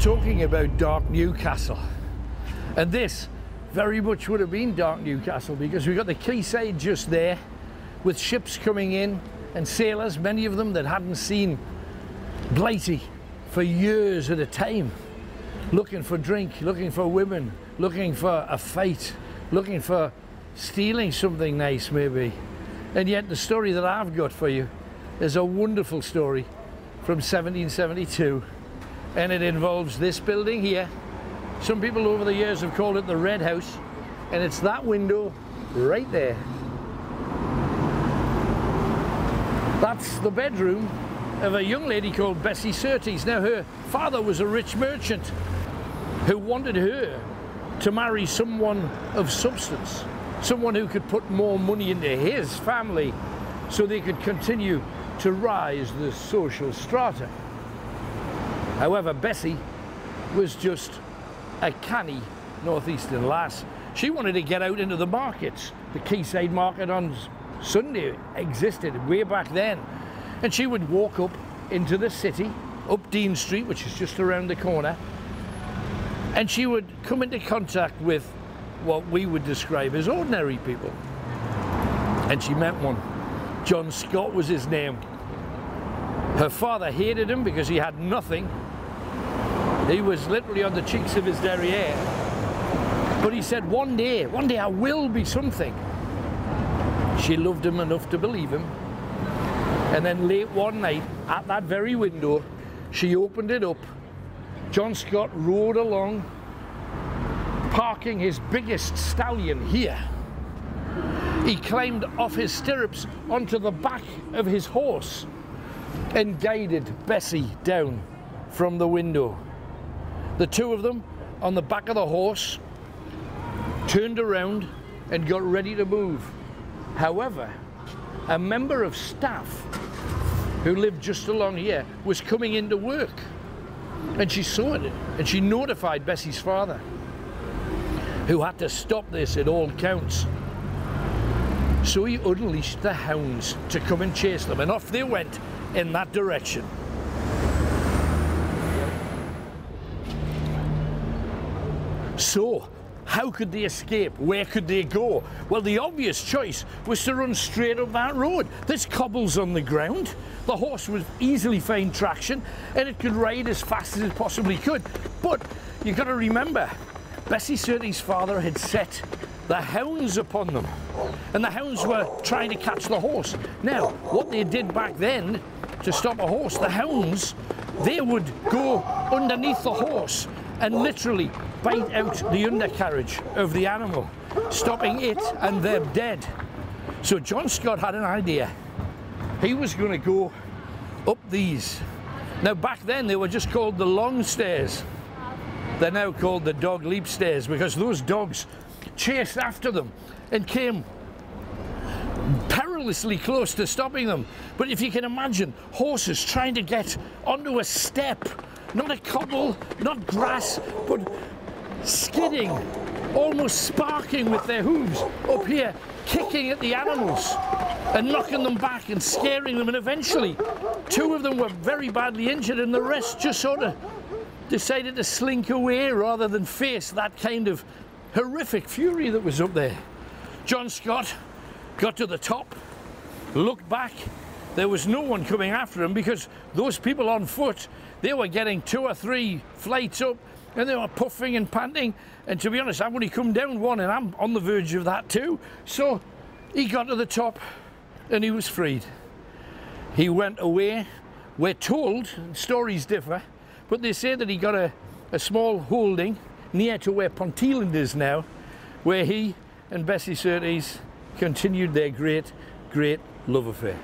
talking about dark Newcastle, and this very much would have been dark Newcastle, because we've got the quayside just there with ships coming in and sailors, many of them that hadn't seen Blighty for years at a time, looking for drink, looking for women, looking for a fight, looking for stealing something nice maybe. And yet the story that I've got for you is a wonderful story from 1772, and it involves this building here. Some people over the years have called it the Red House, and it's that window right there. That's the bedroom of a young lady called Bessy Surtees. Now, her father was a rich merchant who wanted her to marry someone of substance, someone who could put more money into his family so they could continue to rise the social strata. However, Bessy was just a canny northeastern lass. She wanted to get out into the markets. The quayside market on Sunday existed way back then, and she would walk up into the city, up Dean Street, which is just around the corner, and she would come into contact with what we would describe as ordinary people. And she met one. John Scott was his name. Her father hated him because he had nothing. He was literally on the cheeks of his derriere. But he said, one day I will be something. She loved him enough to believe him. And then late one night, at that very window, she opened it up. John Scott rode along, parking his biggest stallion here. He climbed off his stirrups onto the back of his horse and guided Bessy down from the window. The two of them on the back of the horse turned around and got ready to move. However, a member of staff who lived just along here was coming into work, and she saw it, and she notified Bessy's father, who had to stop this at all counts. So he unleashed the hounds to come and chase them, and off they went in that direction. So, how could they escape? Where could they go? Well, the obvious choice was to run straight up that road. There's cobbles on the ground. The horse would easily find traction, and it could ride as fast as it possibly could. But you've got to remember, Bessy Surtees' father had set the hounds upon them, and the hounds were trying to catch the horse. Now, what they did back then to stop a horse, the hounds, they would go underneath the horse and literally bite out the undercarriage of the animal, stopping it and them dead. So John Scott had an idea. He was going to go up these. Now, back then they were just called the long stairs. They're now called the dog leap stairs, because those dogs chased after them and came perilously close to stopping them. But if you can imagine horses trying to get onto a step, not a cobble, not grass, but skidding, almost sparking with their hooves up here, kicking at the animals and knocking them back and scaring them, and eventually two of them were very badly injured, and the rest just sort of decided to slink away rather than face that kind of horrific fury that was up there. John Scott got to the top, looked back. There was no one coming after him, because those people on foot, they were getting 2 or 3 flights up, and they were puffing and panting. And to be honest, I've only come down one, and I'm on the verge of that too. So he got to the top and he was freed. He went away. We're told, and stories differ, but they say that he got a small holding near to where Ponteland is now, where he and Bessy Surtees continued their great love affair.